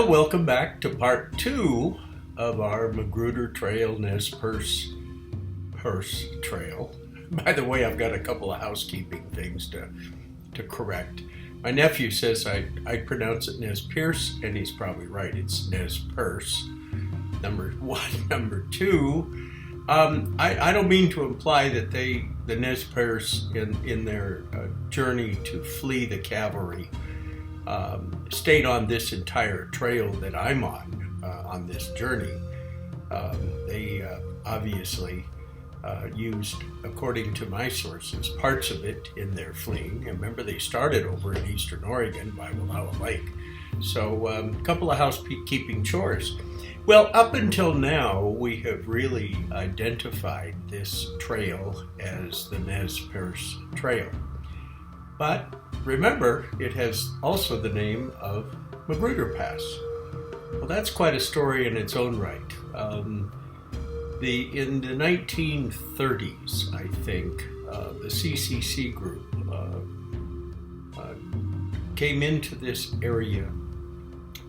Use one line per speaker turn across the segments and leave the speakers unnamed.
Well, welcome back to part 2 of our Magruder Trail NEZ Perce Trail. By the way, I've got a couple of housekeeping things to correct. My nephew says I pronounce it NEZ Perce, and he's probably right. It's NEZ Perce. Number 1. Number 2, I don't mean to imply that the NEZ Perce in their journey to flee the cavalry stayed on this entire trail that I'm on this journey. They obviously used, according to my sources, parts of it in their fleeing. And remember, they started over in eastern Oregon by Wallowa Lake. So a couple of housekeeping chores. Well, up until now, we have really identified this trail as the NEZ Perce Trail. But remember, it has also the name of Magruder Pass. Well, that's quite a story in its own right. In the 1930s, I think, the CCC group came into this area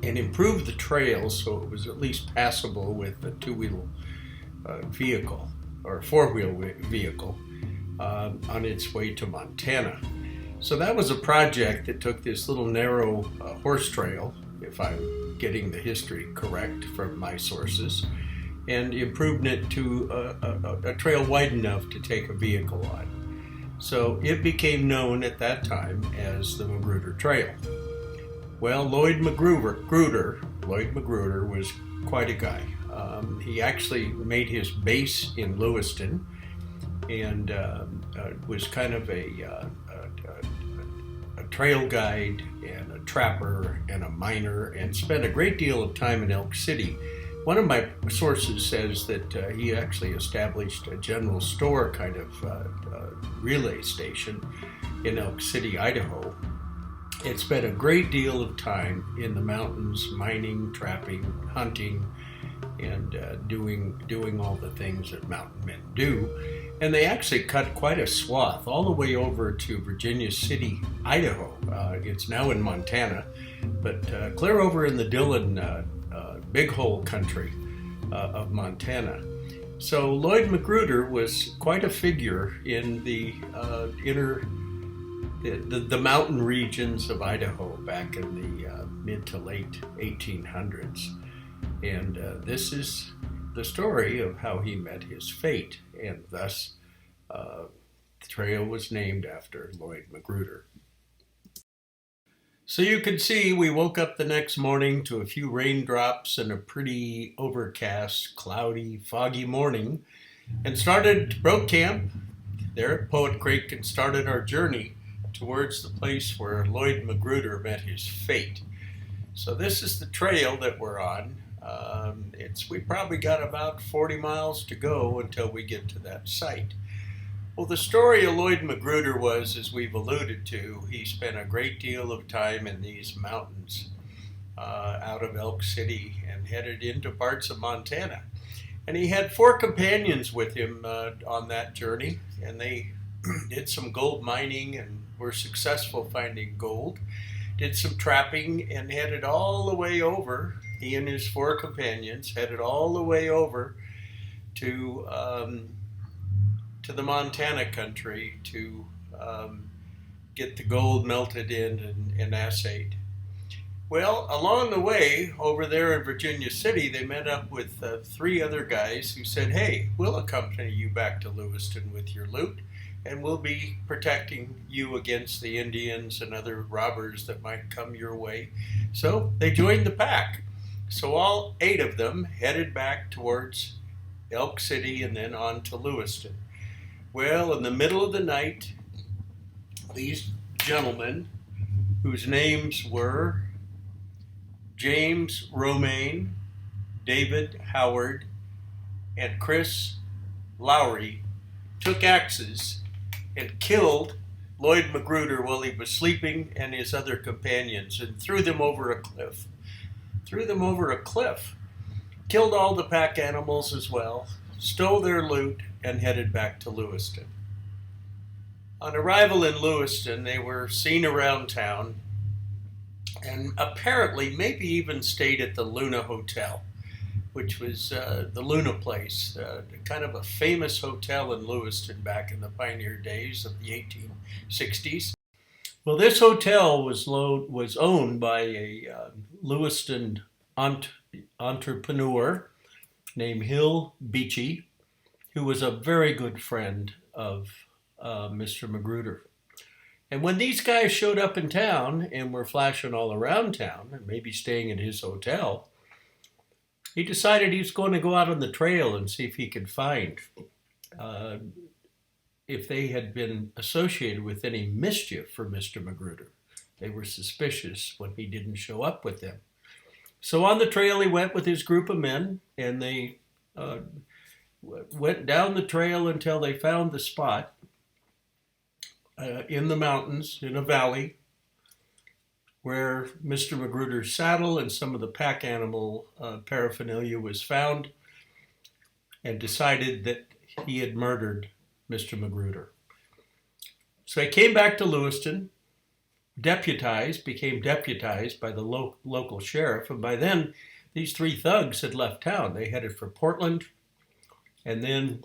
and improved the trail so it was at least passable with a two-wheel vehicle or four-wheel vehicle on its way to Montana. So that was a project that took this little narrow horse trail, if I'm getting the history correct from my sources, and improved it to a trail wide enough to take a vehicle on. So it became known at that time as the Magruder Trail. Well, Lloyd Magruder was quite a guy. He actually made his base in Lewiston and was kind of a trail guide and a trapper and a miner, and spent a great deal of time in Elk City. One of my sources says that he actually established a general store kind of relay station in Elk City, Idaho. It spent a great deal of time in the mountains, mining, trapping, hunting, and doing all the things that mountain men do. And they actually cut quite a swath all the way over to Virginia City, Idaho. It's now in Montana, but clear over in the Dillon Big Hole country of Montana. So Lloyd Magruder was quite a figure in the mountain regions of Idaho back in the mid to late 1800s. And this is the story of how he met his fate, and thus the trail was named after Lloyd Magruder. So you can see we woke up the next morning to a few raindrops and a pretty overcast, cloudy, foggy morning, and broke camp there at Poet Creek and started our journey towards the place where Lloyd Magruder met his fate. So this is the trail that we're on. We probably got about 40 miles to go until we get to that site. Well, the story of Lloyd Magruder was, as we've alluded to, he spent a great deal of time in these mountains out of Elk City and headed into parts of Montana. And he had 4 companions with him on that journey, and they did some gold mining and were successful finding gold, did some trapping, and headed all the way over. He and his 4 companions headed all the way over to the Montana country to get the gold melted in and assayed. Well, along the way over there in Virginia City, they met up with 3 other guys who said, "Hey, we'll accompany you back to Lewiston with your loot, and we'll be protecting you against the Indians and other robbers that might come your way." So they joined the pack. So all 8 of them headed back towards Elk City and then on to Lewiston. Well, in the middle of the night, these gentlemen, whose names were James Romaine, David Howard, and Chris Lowry, took axes and killed Lloyd Magruder while he was sleeping and his other companions, and threw them over a cliff. Killed all the pack animals as well, stole their loot, and headed back to Lewiston. On arrival in Lewiston, they were seen around town and apparently maybe even stayed at the Luna Hotel, which was the Luna Place, kind of a famous hotel in Lewiston back in the pioneer days of the 1860s. Well, this hotel was owned by a Lewiston entrepreneur named Hill Beachy, who was a very good friend of Mr. Magruder. And when these guys showed up in town and were flashing all around town and maybe staying at his hotel, he decided he was going to go out on the trail and see if he could find uh, if they had been associated with any mischief for Mr. Magruder. They were suspicious when he didn't show up with them. So on the trail he went with his group of men, and they went down the trail until they found the spot in the mountains, in a valley, where Mr. Magruder's saddle and some of the pack animal paraphernalia was found, and decided that he had murdered Mr. Magruder. So he came back to Lewiston, became deputized by the local sheriff, and by then these three thugs had left town. They headed for Portland and then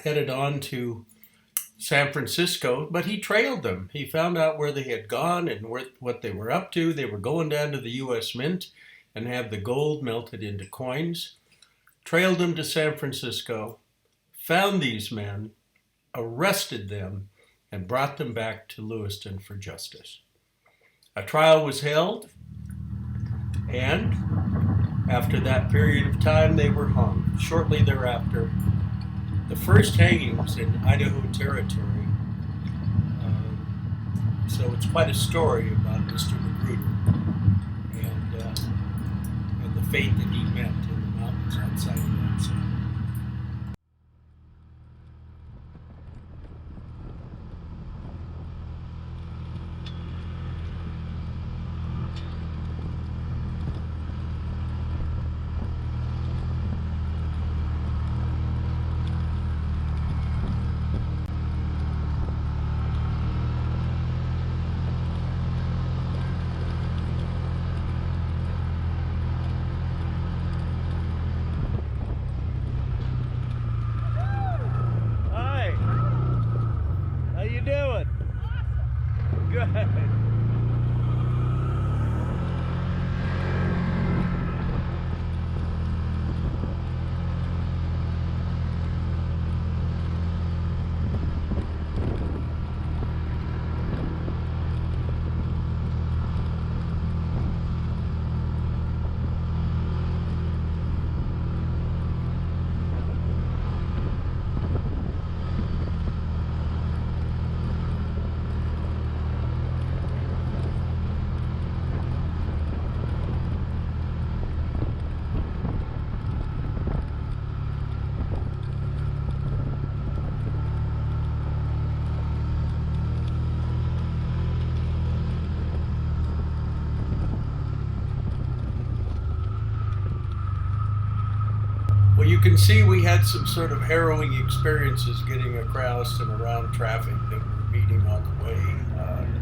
headed on to San Francisco, but he trailed them. He found out where they had gone and what they were up to. They were going down to the U.S. Mint and have the gold melted into coins. Trailed them to San Francisco, found these men, arrested them, and brought them back to Lewiston for justice. A trial was held, and after that period of time, they were hung. Shortly thereafter, the first hangings in Idaho Territory. So it's quite a story about Mr. Magruder and the fate that he met in the mountains outside of Lansing. Well, you can see we had some sort of harrowing experiences getting across and around traffic that were meeting on the way,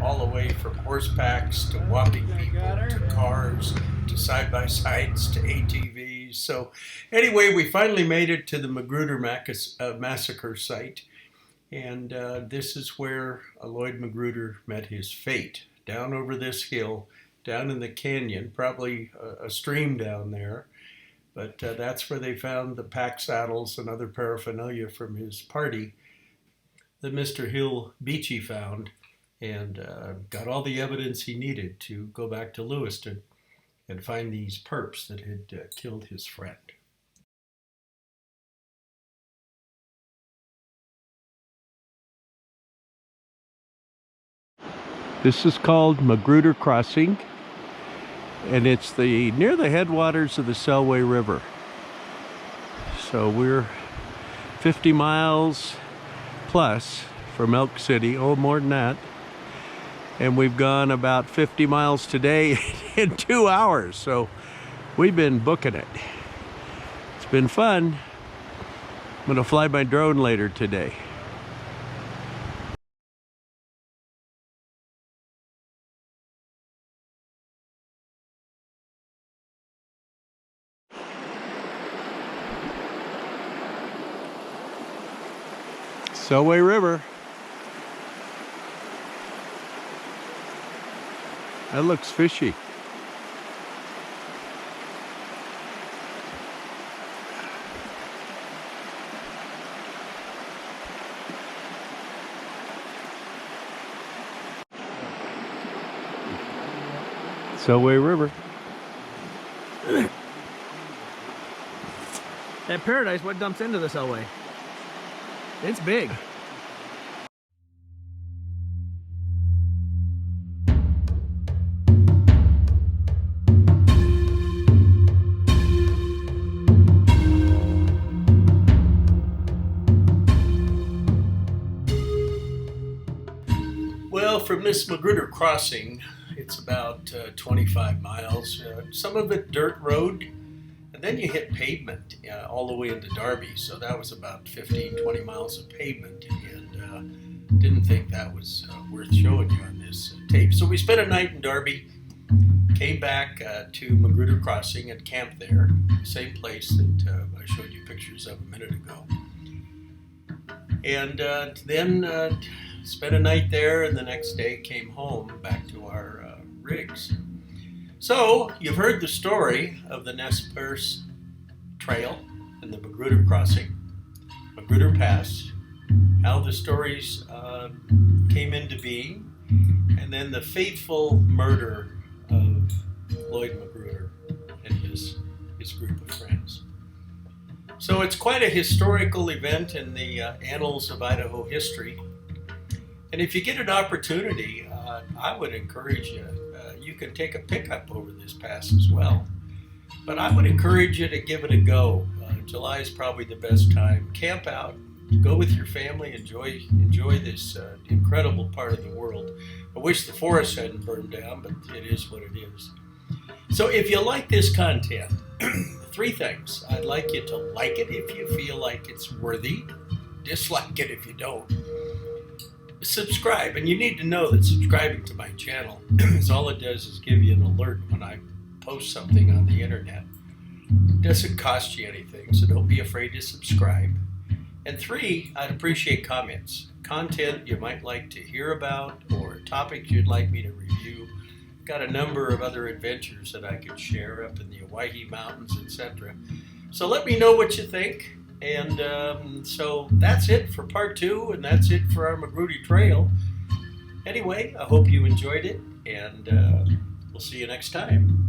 all the way from horse packs to walking people to cars to side-by-sides to ATVs. So anyway, we finally made it to the Magruder massacre site, and this is where Lloyd Magruder met his fate, down over this hill, down in the canyon, probably a stream down there. But that's where they found the pack saddles and other paraphernalia from his party that Mr. Hill Beachy found, and got all the evidence he needed to go back to Lewiston and find these perps that had killed his friend. This is called Magruder Crossing, and it's near the headwaters of the Selway River. So we're 50 miles plus from Elk City, more than that. And we've gone about 50 miles today in 2 hours. So we've been booking it. It's been fun. I'm gonna fly my drone later today.
Selway River. That looks fishy. Selway River.
That Paradise, what dumps into the Selway? It's big.
Well, from this Magruder crossing, it's about 25 miles. Some of it dirt road, and then you hit pavement all the way into Darby. So that was about 15, 20 miles of pavement, and didn't think that was worth showing you on this tape. So we spent a night in Darby, came back to Magruder Crossing and camped there, same place that I showed you pictures of a minute ago. And then spent a night there, and the next day came home back to our rigs. So you've heard the story of the NEZ Perce Trail and the Magruder Crossing, Magruder Pass, how the stories came into being, and then the fateful murder of Lloyd Magruder and his group of friends. So it's quite a historical event in the annals of Idaho history. And if you get an opportunity, I would encourage you. You can take a pickup over this pass as well. But I would encourage you to give it a go. July is probably the best time. Camp out, go with your family, enjoy this incredible part of the world. I wish the forest hadn't burned down, but it is what it is. So if you like this content, 3 things. I'd like you to like it if you feel like it's worthy. Dislike it if you don't. Subscribe, and you need to know that subscribing to my channel is all it does is give you an alert when I post something on the internet. It doesn't cost you anything, so don't be afraid to subscribe. And 3, I'd appreciate comments. Content you might like to hear about, or topics you'd like me to review. Got a number of other adventures that I could share up in the Owyhee Mountains, etc. So let me know what you think. And so that's it for part 2, and that's it for our Magruder Trail. Anyway, I hope you enjoyed it, and we'll see you next time.